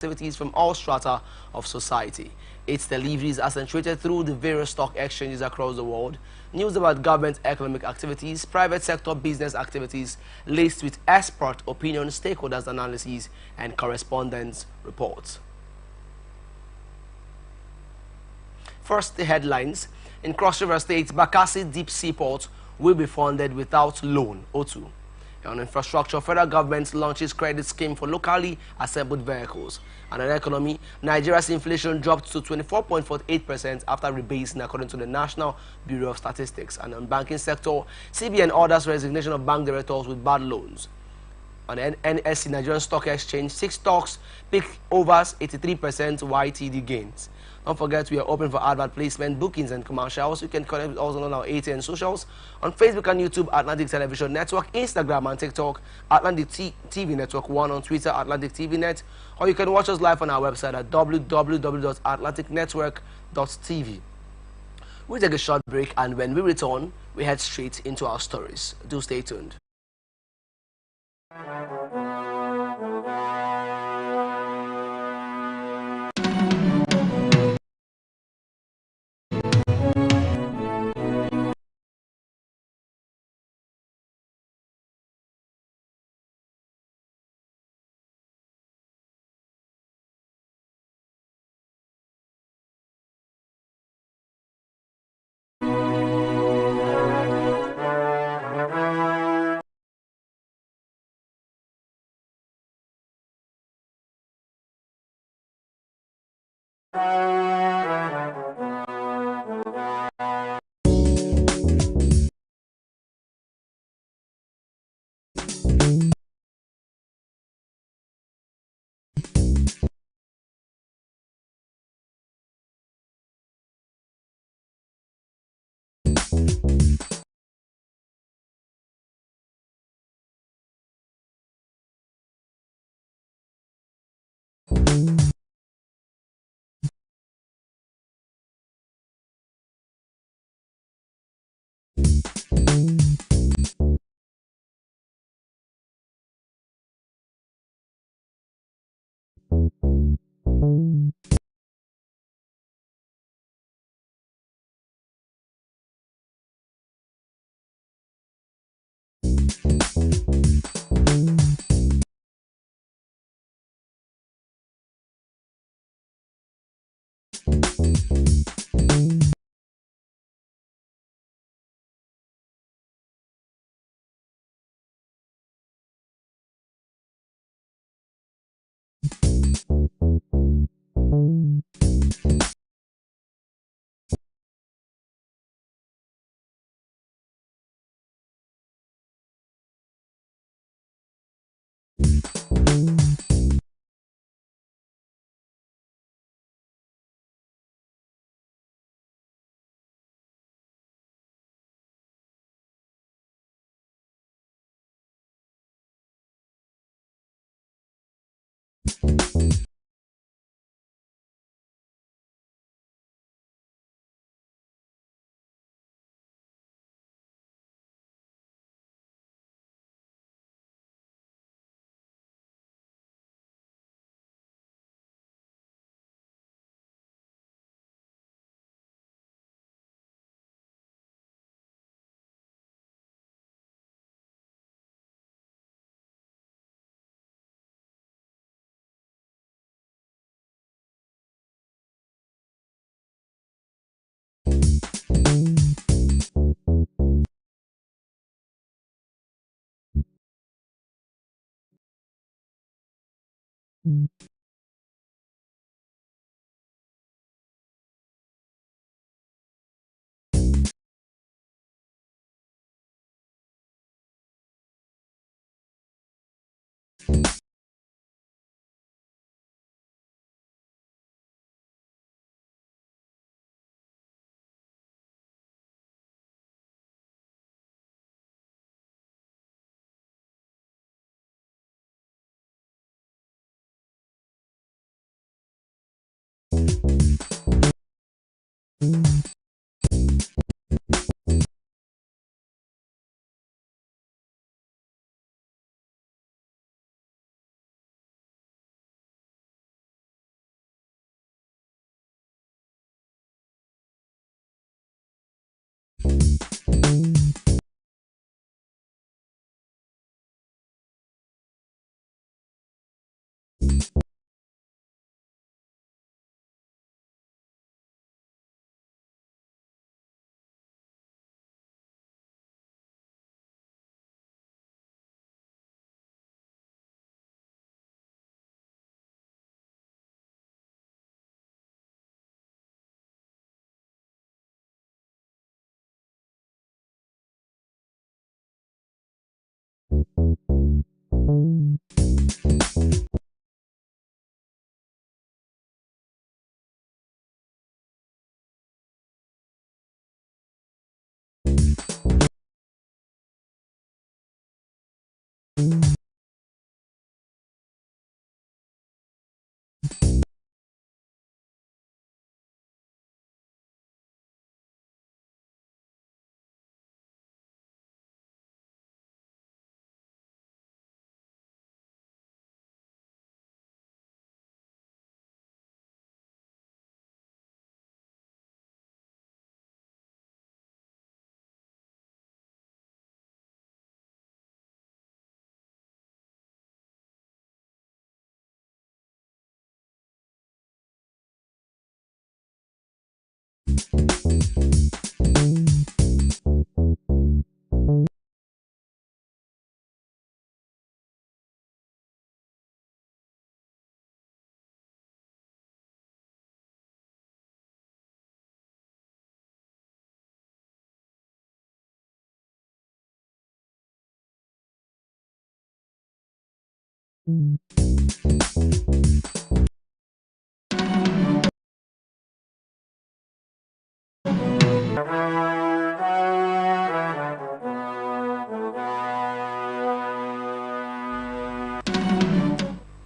activities from all strata of society. Its delivery is accentuated through the various stock exchanges across the world, news about government economic activities, private sector business activities, laced with expert opinion, stakeholders analyses, and correspondence reports. First, the headlines. In Cross River State, Bakassi Deep Seaport will be funded without loan. O2. On infrastructure, federal government launches credit scheme for locally assembled vehicles. And on economy, Nigeria's inflation dropped to 24.48% after rebasing, according to the National Bureau of Statistics. And on banking sector, CBN orders resignation of bank directors with bad loans. On NSE, Nigerian Stock Exchange, 6 stocks pick over 83% YTD gains. Don't forget, we are open for advert placement, bookings, and commercials. You can connect with us on our Atn socials on Facebook and YouTube, Atlantic Television Network, Instagram and TikTok, Atlantic TV Network 1, on Twitter, Atlantic TV Net, or you can watch us live on our website at www.atlanticnetwork.tv. We'll take a short break, and when we return, we head straight into our stories. Do stay tuned.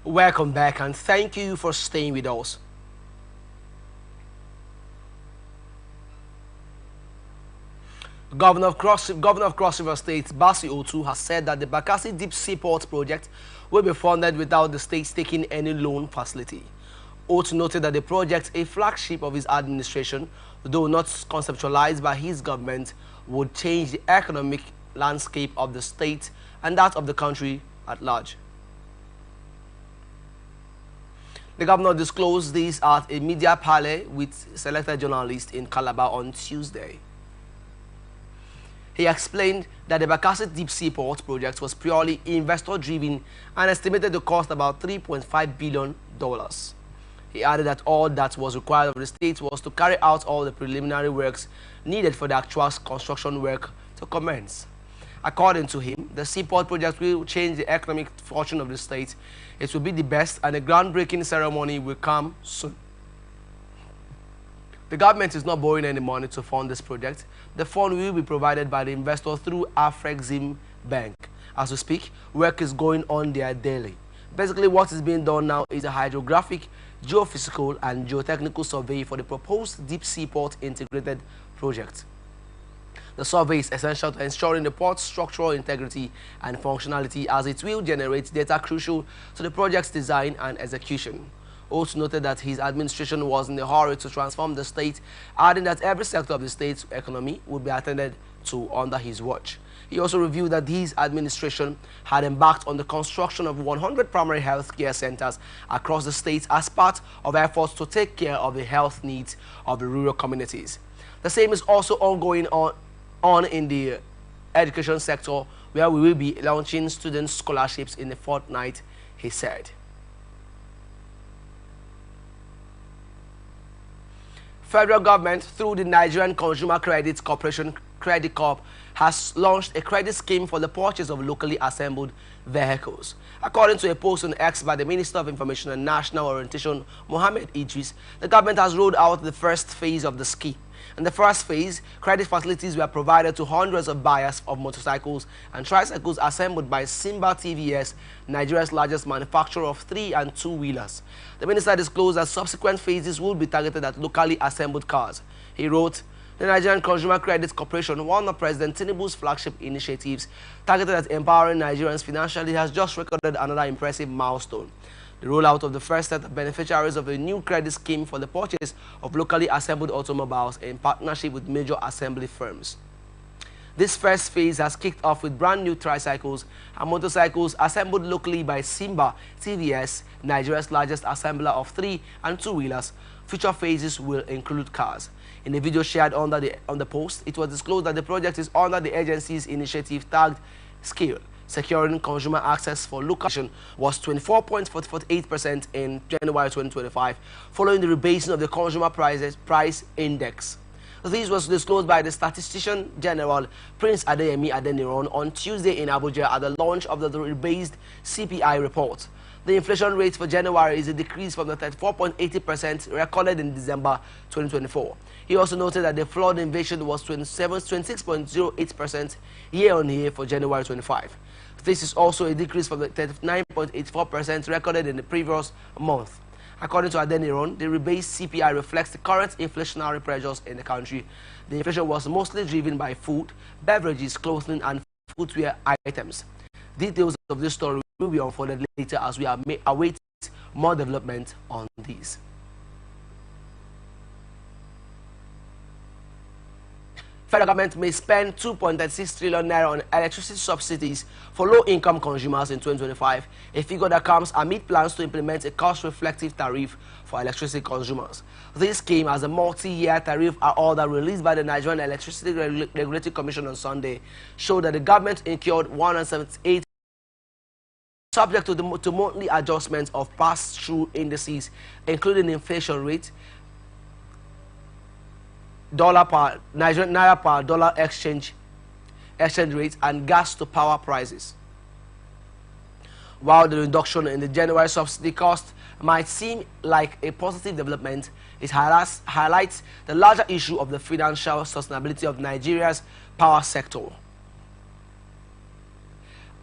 Welcome back and thank you for staying with us. Governor of Cross River State, Basi Otu, has said that the Bakassi Deep Seaport project will be funded without the state taking any loan facility. Otu noted that the project, a flagship of his administration, though not conceptualized by his government, would change the economic landscape of the state and that of the country at large. The governor disclosed this at a media parley with selected journalists in Calabar on Tuesday. He explained that the Bakassi Deep Seaport project was purely investor-driven and estimated to cost about $3.5 billion. He added that all that was required of the state was to carry out all the preliminary works needed for the actual construction work to commence. According to him, the seaport project will change the economic fortune of the state. It will be the best, and the groundbreaking ceremony will come soon. The government is not borrowing any money to fund this project. The fund will be provided by the investor through Afrexim Bank. As we speak, work is going on there daily. Basically, what is being done now is a hydrographic, geophysical, and geotechnical survey for the proposed deep seaport integrated project. The survey is essential to ensuring the port's structural integrity and functionality, as it will generate data crucial to the project's design and execution. Oates noted that his administration was in a hurry to transform the state, adding that every sector of the state's economy would be attended to under his watch. He also revealed that his administration had embarked on the construction of 100 primary health care centers across the state as part of efforts to take care of the health needs of the rural communities. The same is also ongoing on in the education sector, where we will be launching student scholarships in a fortnight, he said. Federal government, through the Nigerian Consumer Credit Corporation Credit Corp, has launched a credit scheme for the purchase of locally assembled vehicles. According to a post on X by the Minister of Information and National Orientation, Mohammed Idris, the government has rolled out the first phase of the scheme. In the first phase, credit facilities were provided to hundreds of buyers of motorcycles and tricycles assembled by Simba TVS, Nigeria's largest manufacturer of 3- and 2-wheelers. The minister disclosed that subsequent phases will be targeted at locally assembled cars. He wrote, "The Nigerian Consumer Credit Corporation, one of President Tinubu's flagship initiatives targeted at empowering Nigerians financially, has just recorded another impressive milestone: the rollout of the first set of beneficiaries of a new credit scheme for the purchase of locally assembled automobiles in partnership with major assembly firms. This first phase has kicked off with brand new tricycles and motorcycles assembled locally by Simba TVS, Nigeria's largest assembler of 3- and 2-wheelers. Future phases will include cars." In a video shared on the post, it was disclosed that the project is under the agency's initiative tagged Scale. Securing consumer access for location was 24.48% in January 2025, following the rebasing of the consumer price index. This was disclosed by the Statistician General Prince Adeyemi Adeniran on Tuesday in Abuja at the launch of the rebased CPI report. The inflation rate for January is a decrease from the 34.80% recorded in December 2024. He also noted that the flood invasion was 26.08% year-on-year for January 25. This is also a decrease from the 39.84% recorded in the previous month. According to Adeniran, the rebased CPI reflects the current inflationary pressures in the country. The inflation was mostly driven by food, beverages, clothing, and footwear items. Details of this story will be unfolded later as we await more development on these. Federal government may spend 2.36 trillion naira on electricity subsidies for low-income consumers in 2025, a figure that comes amid plans to implement a cost-reflective tariff for electricity consumers. This came as a multi-year tariff order released by the Nigerian Electricity Regulatory Commission on Sunday showed that the government incurred 178 subject to monthly adjustments of pass-through indices, including inflation rate, naira per dollar exchange rate, and gas to power prices. While the reduction in the January subsidy cost might seem like a positive development, it highlights the larger issue of the financial sustainability of Nigeria's power sector.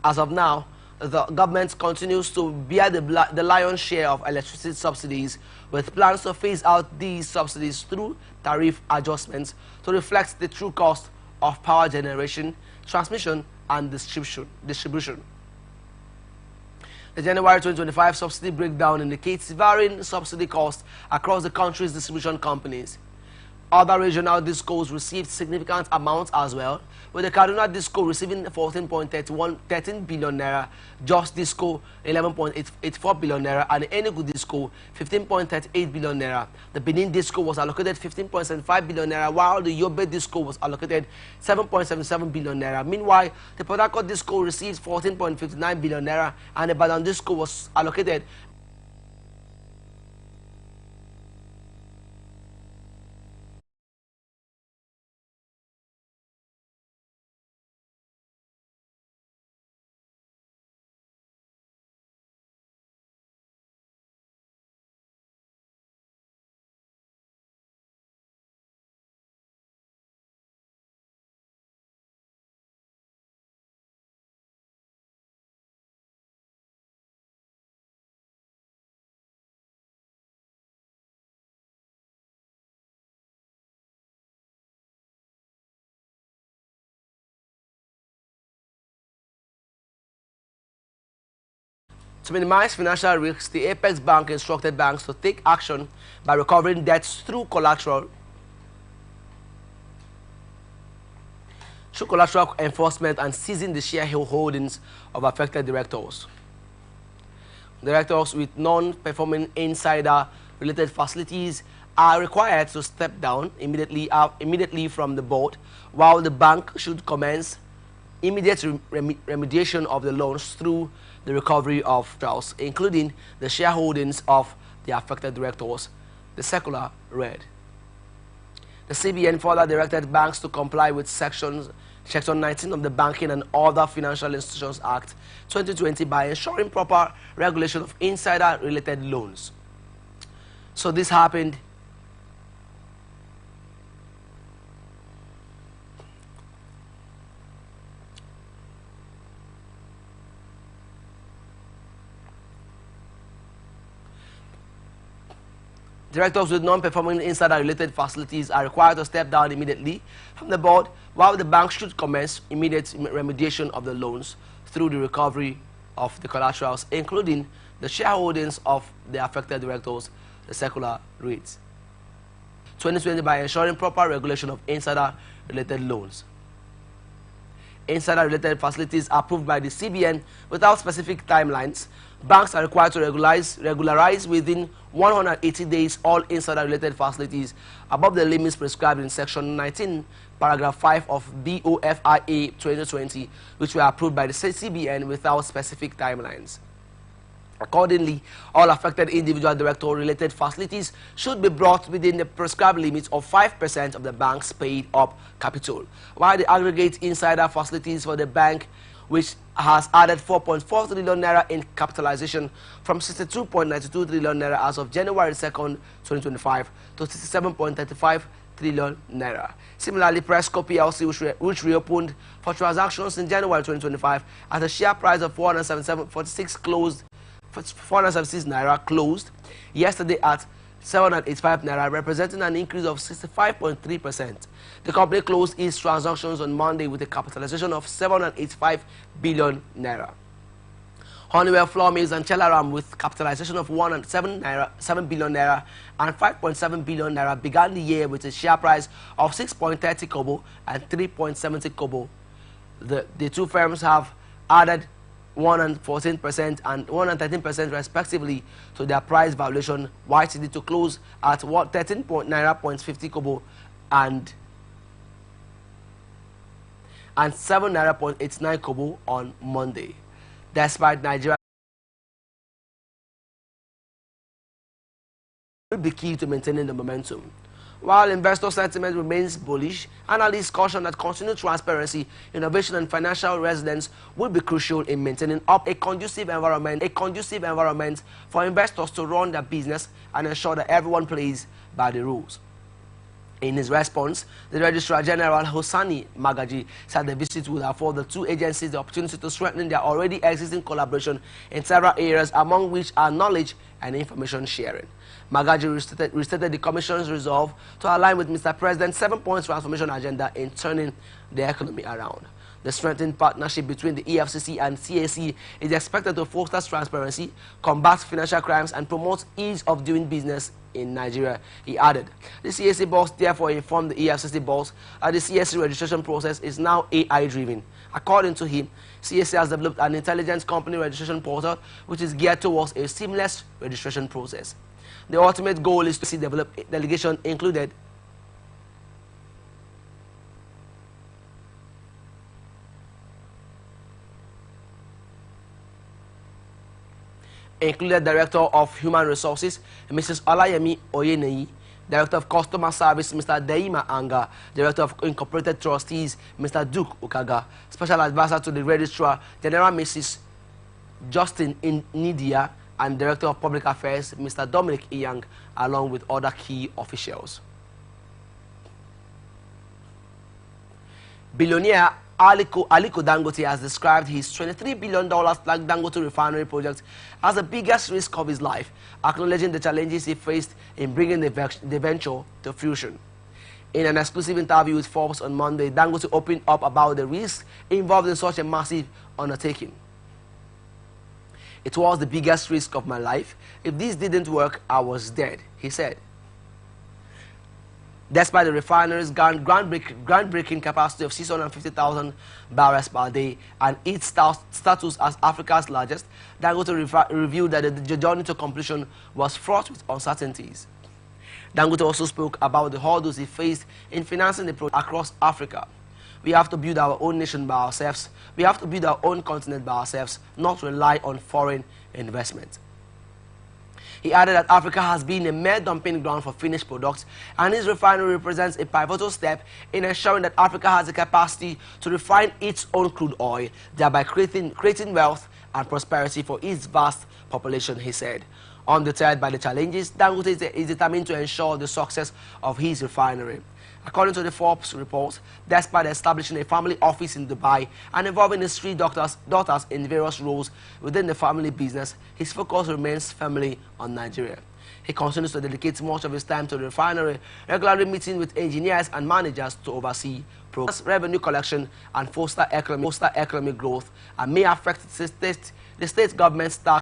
As of now, the government continues to bear the lion's share of electricity subsidies, with plans to phase out these subsidies through tariff adjustments to reflect the true cost of power generation, transmission, and distribution. The January 2025 subsidy breakdown indicates varying subsidy costs across the country's distribution companies. Other regional discos received significant amounts as well, with the Kaduna disco receiving 13 billion naira, Jos disco 11.84 billion naira, and the Enugu disco 15.38 billion naira. The Benin disco was allocated 15.75 billion naira, while the Yobe disco was allocated 7.77 billion naira. Meanwhile, the Port Harcourt disco received 14.59 billion naira, and the Badan disco was allocated To minimize financial risks. The Apex Bank instructed banks to take action by recovering debts through collateral enforcement and seizing the shareholdings of affected directors. Directors with non-performing insider-related facilities are required to step down immediately from the board, while the bank should commence immediate remediation of the loans through the recovery of trials, including the shareholdings of the affected directors, the circular read. The CBN further directed banks to comply with Section 19 of the Banking and Other Financial Institutions Act 2020 by ensuring proper regulation of insider-related loans. So this happened Directors with non-performing insider-related facilities are required to step down immediately from the board, while the bank should commence immediate remediation of the loans through the recovery of the collaterals, including the shareholdings of the affected directors, the circular reads. 2020 by ensuring proper regulation of insider-related loans. Insider-related facilities approved by the CBN without specific timelines. Banks are required to regularize within 180 days all insider-related facilities above the limits prescribed in Section 19, Paragraph 5 of BOFIA 2020, which were approved by the CBN without specific timelines. Accordingly, all affected individual director-related facilities should be brought within the prescribed limit of 5% of the bank's paid-up capital, while the aggregate insider facilities for the bank, which has added 4.4 trillion naira in capitalization from 62.92 trillion naira as of January 2nd, 2025 to 67.35 trillion naira. Similarly, Presco PLC, which reopened for transactions in January 2025 at a share price of 476 naira closed yesterday at 785 naira, representing an increase of 65.3%. The company closed its transactions on Monday with a capitalization of 785 billion naira. Honeywell Flour Mills and Chelaram, with capitalization of 7 billion naira and 5.7 billion naira, began the year with a share price of 6.30 kobo and 3.70 kobo. The two firms have added 114% and 113% respectively to their price valuation, YTD to close at 13.50 kobo and 7.89 kobo on Monday. Despite Nigeria will be key to maintaining the momentum. While investor sentiment remains bullish, analysts caution that continued transparency, innovation, and financial resilience will be crucial in maintaining up a conducive environment for investors to run their business and ensure that everyone plays by the rules. In his response, the Registrar General Hosani Magaji said the visit would afford the two agencies the opportunity to strengthen their already existing collaboration in several areas, among which are knowledge and information sharing. Magaji restated the Commission's resolve to align with Mr. President's 7-point transformation agenda in turning the economy around. The strengthened partnership between the EFCC and CAC is expected to foster transparency, combat financial crimes, and promote ease of doing business in Nigeria, he added. The CAC boss therefore informed the EFCC boss that the CAC registration process is now AI-driven. According to him, CAC has developed an intelligent company registration portal which is geared towards a seamless registration process. The ultimate goal is to see delegation included Director of Human Resources, Mrs. Olayemi Oyeneyi, Director of Customer Service, Mr. Deima Anga, Director of Incorporated Trustees, Mr. Duke Ukaga, Special Advisor to the Registrar General, Mrs. Justin Nidia, and Director of Public Affairs, Mr. Dominic Iyang, along with other key officials. Billionaire Aliko Dangote has described his $23 billion flag Dangote refinery project as the biggest risk of his life, acknowledging the challenges he faced in bringing the venture to fruition. In an exclusive interview with Forbes on Monday, Dangote opened up about the risks involved in such a massive undertaking. "It was the biggest risk of my life. If this didn't work, I was dead," he said. Despite the refinery's groundbreaking capacity of 650,000 barrels per day and its status as Africa's largest, Dangote revealed that the journey to completion was fraught with uncertainties. Dangote also spoke about the hurdles he faced in financing the project across Africa. "We have to build our own nation by ourselves. We have to build our own continent by ourselves, not rely on foreign investment." He added that Africa has been a mere dumping ground for finished products, and his refinery represents a pivotal step in ensuring that Africa has the capacity to refine its own crude oil, thereby creating wealth and prosperity for its vast population, he said. Undeterred by the challenges, Dangote is determined to ensure the success of his refinery. According to the Forbes report, despite establishing a family office in Dubai and involving his three daughters in various roles within the family business, his focus remains firmly on Nigeria. He continues to dedicate much of his time to the refinery, regularly meeting with engineers and managers to oversee progress, revenue collection, and foster economic growth, and may affect the state government's tax